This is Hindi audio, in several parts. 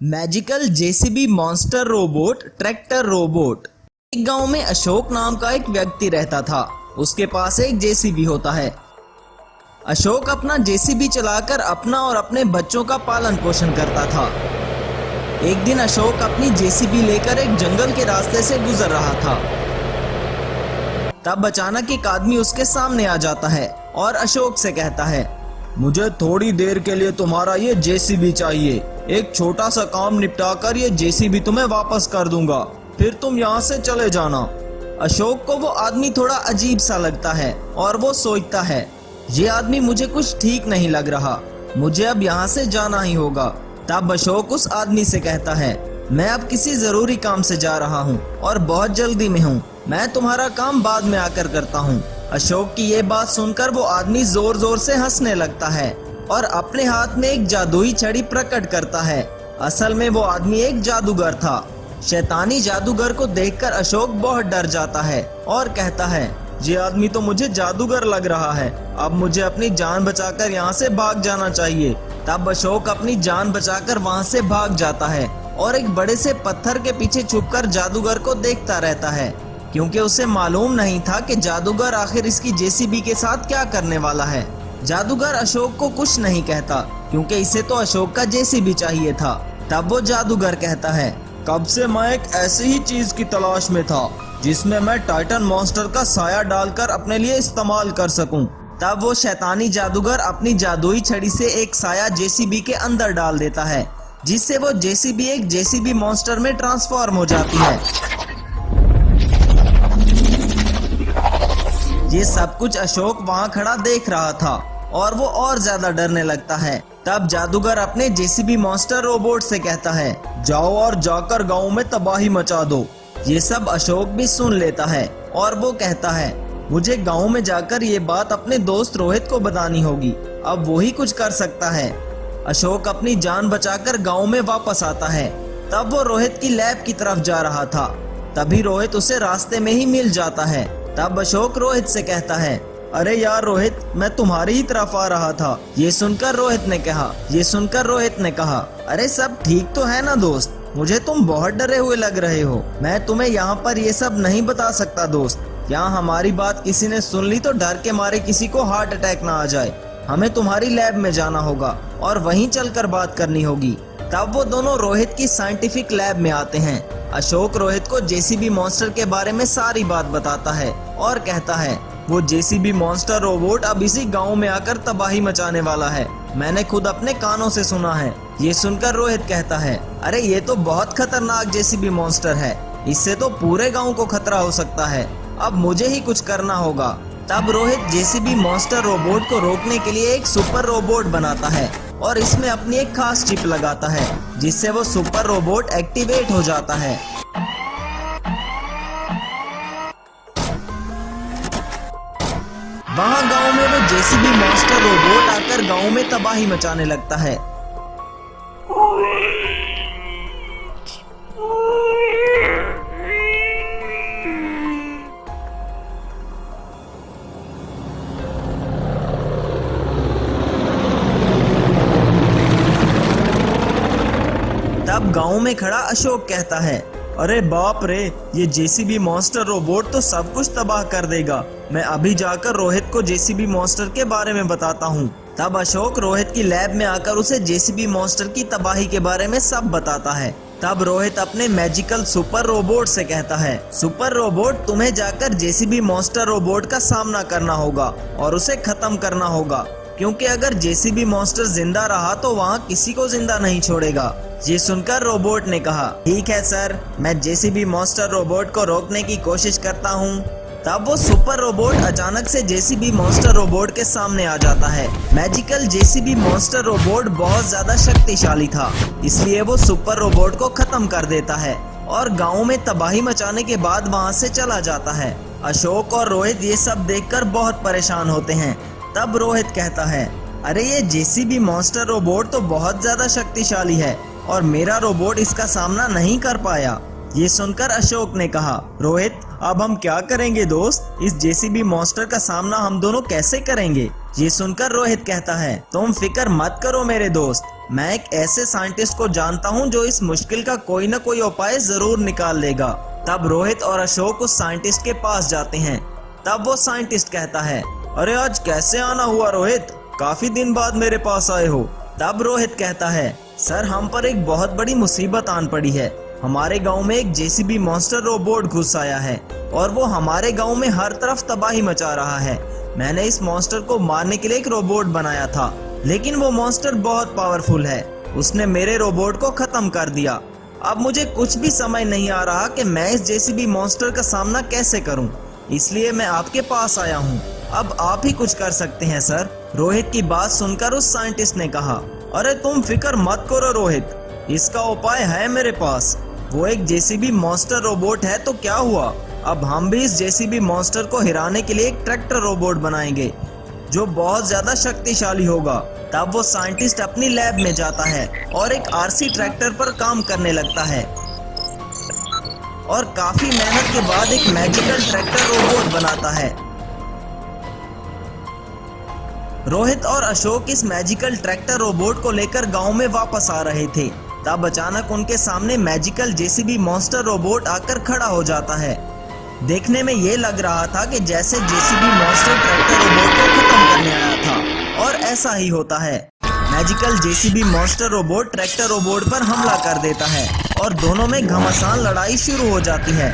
Magical JCB monster robot tractor robot. एक गांव में अशोक नाम का एक व्यक्ति रहता था। उसके पास एक जेसीबी होता है। अशोक अपना जेसीबी चलाकर अपना और अपने बच्चों का पालन पोषण करता था। एक दिन अशोक अपनी जेसीबी लेकर एक जंगल के रास्ते से गुजर रहा था। तब अचानक एक आदमी उसके सामने आ जाता है और अशोक से कहता है, मुझे थोड़ी देर के लिए तुम्हारा ये जेसीबी चाहिए। एक छोटा सा काम निपटाकर ये जेसीबी तुम्हें वापस कर दूंगा, फिर तुम यहाँ से चले जाना। अशोक को वो आदमी थोड़ा अजीब सा लगता है और वो सोचता है, ये आदमी मुझे कुछ ठीक नहीं लग रहा, मुझे अब यहाँ से जाना ही होगा। तब अशोक उस आदमी से कहता है, मैं अब किसी जरूरी काम से जा रहा हूँ और बहुत जल्दी में हूँ, मैं तुम्हारा काम बाद में आकर करता हूँ। अशोक की ये बात सुनकर वो आदमी जोर जोर से हंसने लगता है और अपने हाथ में एक जादुई छड़ी प्रकट करता है। असल में वो आदमी एक जादूगर था। शैतानी जादूगर को देखकर अशोक बहुत डर जाता है और कहता है, ये आदमी तो मुझे जादूगर लग रहा है, अब मुझे अपनी जान बचाकर यहाँ से भाग जाना चाहिए। तब अशोक अपनी जान बचाकर वहाँ से भाग जाता है और एक बड़े से पत्थर के पीछे छुपकर जादूगर को देखता रहता है, क्योंकि उसे मालूम नहीं था कि जादूगर आखिर इसकी जेसीबी के साथ क्या करने वाला है। जादूगर अशोक को कुछ नहीं कहता, क्योंकि इसे तो अशोक का जेसीबी चाहिए था। तब वो जादूगर कहता है, कब से मैं एक ऐसी ही चीज की तलाश में था जिसमें मैं टाइटन मॉन्स्टर का साया डालकर अपने लिए इस्तेमाल कर सकूं। तब वो शैतानी जादूगर अपनी जादुई छड़ी से एक साया जेसीबी के अंदर डाल देता है, जिससे वो जेसीबी एक जेसीबी मॉन्स्टर में ट्रांसफॉर्म हो जाती है। ये सब कुछ अशोक वहाँ खड़ा देख रहा था और वो और ज्यादा डरने लगता है। तब जादूगर अपने जेसीबी मॉन्स्टर रोबोट से कहता है, जाओ और जाकर गांव में तबाही मचा दो। ये सब अशोक भी सुन लेता है और वो कहता है, मुझे गांव में जाकर ये बात अपने दोस्त रोहित को बतानी होगी, अब वो ही कुछ कर सकता है। अशोक अपनी जान बचाकर गांव में वापस आता है। तब वो रोहित की लैब की तरफ जा रहा था, तभी रोहित उसे रास्ते में ही मिल जाता है। तब अशोक रोहित से कहता है, अरे यार रोहित, मैं तुम्हारी ही तरफ आ रहा था। ये सुनकर रोहित ने कहा, अरे सब ठीक तो है ना दोस्त, मुझे तुम बहुत डरे हुए लग रहे हो। मैं तुम्हें यहाँ पर ये सब नहीं बता सकता दोस्त, यहाँ हमारी बात किसी ने सुन ली तो डर के मारे किसी को हार्ट अटैक ना आ जाए। हमें तुम्हारी लैब में जाना होगा और वहीं चलकर बात करनी होगी। तब वो दोनों रोहित की साइंटिफिक लैब में आते हैं। अशोक रोहित को जेसीबी मॉन्स्टर के बारे में सारी बात बताता है और कहता है, वो जेसीबी मॉन्स्टर रोबोट अब इसी गांव में आकर तबाही मचाने वाला है, मैंने खुद अपने कानों से सुना है। ये सुनकर रोहित कहता है, अरे ये तो बहुत खतरनाक जेसीबी मॉन्स्टर है, इससे तो पूरे गांव को खतरा हो सकता है, अब मुझे ही कुछ करना होगा। तब रोहित जेसीबी मॉन्स्टर रोबोट को रोकने के लिए एक सुपर रोबोट बनाता है और इसमें अपनी एक खास चिप लगाता है, जिससे वो सुपर रोबोट एक्टिवेट हो जाता है। वहाँ गांव में वो जेसीबी मॉन्स्टर रोबोट आकर गांव में तबाही मचाने लगता है। तब गांव में खड़ा अशोक कहता है, अरे बाप रे, ये जेसीबी मॉन्स्टर रोबोट तो सब कुछ तबाह कर देगा, मैं अभी जाकर रोहित को जेसीबी मॉन्स्टर के बारे में बताता हूँ। तब अशोक रोहित की लैब में आकर उसे जेसीबी मॉन्स्टर की तबाही के बारे में सब बताता है। तब रोहित अपने मैजिकल सुपर रोबोट से कहता है, सुपर रोबोट, तुम्हें जाकर जेसीबी मॉन्स्टर रोबोट का सामना करना होगा और उसे खत्म करना होगा, क्योंकि अगर जेसीबी मॉन्स्टर जिंदा रहा तो वहाँ किसी को जिंदा नहीं छोड़ेगा। ये सुनकर रोबोट ने कहा, ठीक है सर, मैं जेसीबी मॉन्स्टर रोबोट को रोकने की कोशिश करता हूँ। तब वो सुपर रोबोट अचानक से जेसीबी मॉन्स्टर रोबोट के सामने आ जाता है। मैजिकल जेसीबी मॉन्स्टर रोबोट बहुत ज्यादा शक्तिशाली था, इसलिए वो सुपर रोबोट को खत्म कर देता है और गाँव में तबाही मचाने के बाद वहाँ से चला जाता है। अशोक और रोहित ये सब देखकर बहुत परेशान होते हैं। तब रोहित कहता है, अरे ये जेसीबी मॉन्स्टर रोबोट तो बहुत ज्यादा शक्तिशाली है और मेरा रोबोट इसका सामना नहीं कर पाया। ये सुनकर अशोक ने कहा, रोहित, अब हम क्या करेंगे दोस्त, इस जेसीबी मॉन्स्टर का सामना हम दोनों कैसे करेंगे। ये सुनकर रोहित कहता है, तुम फिक्र मत करो मेरे दोस्त, मैं एक ऐसे साइंटिस्ट को जानता हूँ जो इस मुश्किल का कोई ना कोई उपाय जरूर निकाल लेगा। तब रोहित और अशोक उस साइंटिस्ट के पास जाते हैं। तब वो साइंटिस्ट कहता है, अरे आज कैसे आना हुआ रोहित, काफी दिन बाद मेरे पास आए हो। तब रोहित कहता है, सर हम पर एक बहुत बड़ी मुसीबत आन पड़ी है। हमारे गांव में एक जेसीबी मॉन्स्टर रोबोट घुस आया है और वो हमारे गांव में हर तरफ तबाही मचा रहा है। मैंने इस मॉन्स्टर को मारने के लिए एक रोबोट बनाया था, लेकिन वो मॉन्स्टर बहुत पावरफुल है। उसने मेरे रोबोट को खत्म कर दिया। अब मुझे कुछ भी समझ नहीं आ रहा कि मैं इस जेसीबी मॉन्स्टर का सामना कैसे करूं। इसलिए मैं आपके पास आया हूं। अब आप ही कुछ कर सकते हैं सर। रोहित की बात सुनकर उस साइंटिस्ट ने कहा, अरे तुम फिक्र मत करो रोहित, इसका उपाय है मेरे पास। वो एक जेसीबी मॉन्स्टर रोबोट है तो क्या हुआ, अब हम भी इस जेसीबी मॉन्स्टर को हिराने के लिए एक ट्रैक्टर रोबोट बनाएंगे जो बहुत ज्यादा शक्तिशाली होगा। तब वो साइंटिस्ट अपनी लैब में जाता है और एक आरसी ट्रैक्टर पर काम करने लगता है और काफी मेहनत के बाद एक मैजिकल ट्रैक्टर रोबोट बनाता है। रोहित और अशोक इस मैजिकल ट्रैक्टर रोबोट को लेकर गांव में वापस आ रहे थे। तब अचानक उनके सामने मैजिकल जेसीबी मॉन्स्टर रोबोट आकर खड़ा हो जाता है। देखने में ये लग रहा था कि जैसे जेसीबी मॉन्स्टर ट्रैक्टर रोबोट को खत्म करने आया था, और ऐसा ही होता है। Magical JCB monster robot tractor robot पर हमला कर देता है और दोनों में घमासान लड़ाई शुरू हो जाती है।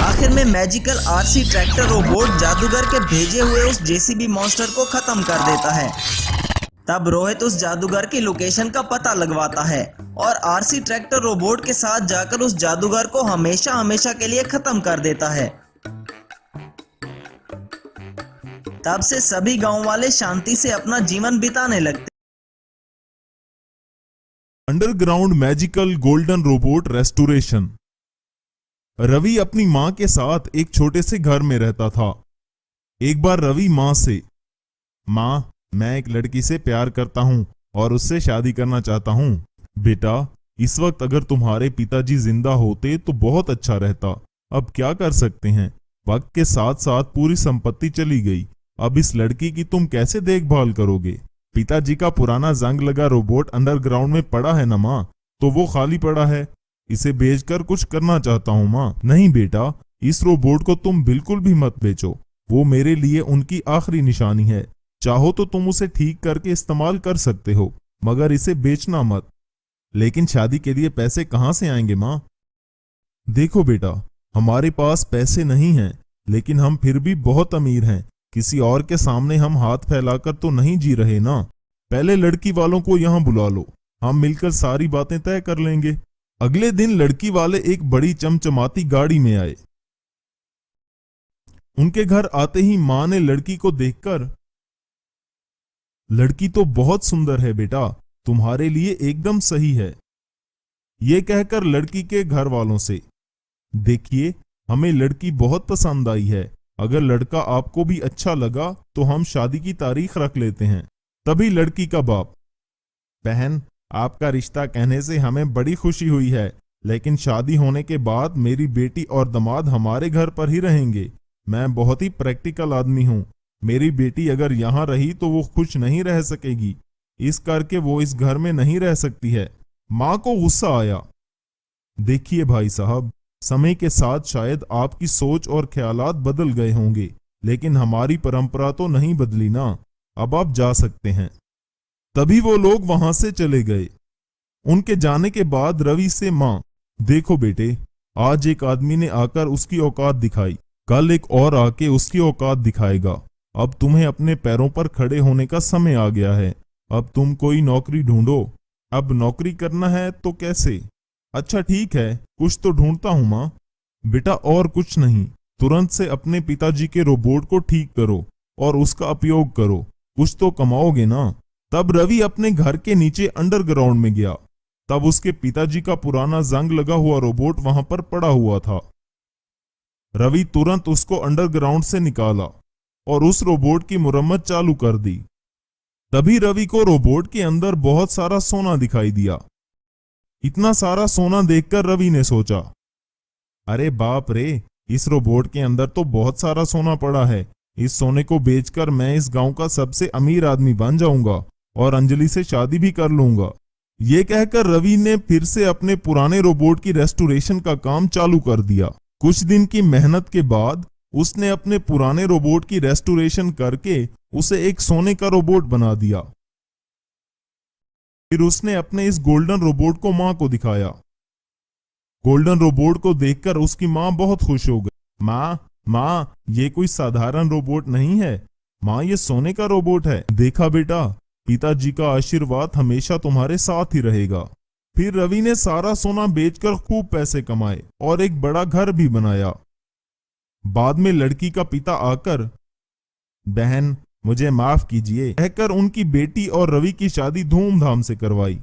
आखिर में मैजिकल आरसी ट्रैक्टर रोबोट जादूगर के भेजे हुए उस जेसीबी मॉन्स्टर को खत्म कर देता है। तब रोहित उस जादूगर की लोकेशन का पता लगवाता है और आरसी ट्रैक्टर रोबोट के साथ जाकर उस जादूगर को हमेशा हमेशा के लिए खत्म कर देता है। तब से सभी गांव वाले शांति से अपना जीवन बिताने लगते। Underground magical golden robot restoration. Ravi अपनी मां के साथ एक छोटे से घर में रहता था। एक बार रवि मां से, मां मैं एक लड़की से प्यार करता हूं और उससे शादी करना चाहता हूं। बेटा इस वक्त अगर तुम्हारे पिताजी जिंदा होते तो बहुत अच्छा रहता। अब क्या कर सकते हैं, वक्त के साथ साथ पूरी संपत्ति चली गई। अब इस लड़की की तुम कैसे देखभाल करोगे। पिताजी का पुराना जंग लगा रोबोट अंडरग्राउंड में पड़ा है ना माँ, तो वो खाली पड़ा है, इसे बेचकर कुछ करना चाहता हूँ माँ। नहीं बेटा, इस रोबोट को तुम बिल्कुल भी मत बेचो, वो मेरे लिए उनकी आखिरी निशानी है। चाहो तो तुम उसे ठीक करके इस्तेमाल कर सकते हो, मगर इसे बेचना मत। लेकिन शादी के लिए पैसे कहाँ से आएंगे माँ। देखो बेटा, हमारे पास पैसे नहीं हैं, लेकिन हम फिर भी बहुत अमीर हैं। किसी और के सामने हम हाथ फैलाकर तो नहीं जी रहे ना। पहले लड़की वालों को यहाँ बुला लो, हम मिलकर सारी बातें तय कर लेंगे। अगले दिन लड़की वाले एक बड़ी चमचमाती गाड़ी में आए। उनके घर आते ही मां ने लड़की को देखकर, लड़की तो बहुत सुंदर है बेटा, तुम्हारे लिए एकदम सही है। ये कहकर लड़की के घर वालों से, देखिए हमें लड़की बहुत पसंद आई है, अगर लड़का आपको भी अच्छा लगा तो हम शादी की तारीख रख लेते हैं। तभी लड़की का बाप, बहन आपका रिश्ता कहने से हमें बड़ी खुशी हुई है, लेकिन शादी होने के बाद मेरी बेटी और दामाद हमारे घर पर ही रहेंगे। मैं बहुत ही प्रैक्टिकल आदमी हूँ, मेरी बेटी अगर यहाँ रही तो वो खुश नहीं रह सकेगी, इस करके वो इस घर में नहीं रह सकती है। माँ को गुस्सा आया। देखिए भाई साहब, समय के साथ शायद आपकी सोच और ख्यालात बदल गए होंगे, लेकिन हमारी परंपरा तो नहीं बदली ना। अब आप जा सकते हैं। तभी वो लोग वहां से चले गए। उनके जाने के बाद रवि से, माँ देखो बेटे, आज एक आदमी ने आकर उसकी औकात दिखाई, कल एक और आके उसकी औकात दिखाएगा। अब तुम्हें अपने पैरों पर खड़े होने का समय आ गया है। अब तुम कोई नौकरी ढूंढो। अब नौकरी करना है तो कैसे? अच्छा ठीक है, कुछ तो ढूंढता हूं माँ। बेटा और कुछ नहीं, तुरंत से अपने पिताजी के रोबोट को ठीक करो और उसका उपयोग करो, कुछ तो कमाओगे ना। तब रवि अपने घर के नीचे अंडरग्राउंड में गया। तब उसके पिताजी का पुराना जंग लगा हुआ रोबोट वहां पर पड़ा हुआ था। रवि तुरंत उसको अंडरग्राउंड से निकाला और उस रोबोट की मुरम्मत चालू कर दी। तभी रवि को रोबोट के अंदर बहुत सारा सोना दिखाई दिया। इतना सारा सोना देखकर रवि ने सोचा, अरे बाप रे, इस रोबोट के अंदर तो बहुत सारा सोना पड़ा है। इस सोने को बेचकर मैं इस गांव का सबसे अमीर आदमी बन जाऊंगा और अंजलि से शादी भी कर लूंगा। ये कहकर रवि ने फिर से अपने पुराने रोबोट की रेस्टोरेशन का काम चालू कर दिया। कुछ दिन की मेहनत के बाद उसने अपने पुराने रोबोट की रेस्टोरेशन करके उसे एक सोने का रोबोट बना दिया। फिर उसने अपने इस गोल्डन रोबोट को मां को दिखाया। गोल्डन रोबोट को देखकर उसकी मां बहुत खुश हो गई। मां, ये कोई साधारण रोबोट नहीं है। मां, ये सोने का रोबोट है। देखा बेटा, पिताजी का आशीर्वाद हमेशा तुम्हारे साथ ही रहेगा। फिर रवि ने सारा सोना बेचकर खूब पैसे कमाए और एक बड़ा घर भी बनाया। बाद में लड़की का पिता आकर, बहन मुझे माफ कीजिए, कहकर उनकी बेटी और रवि की शादी धूमधाम से करवाई।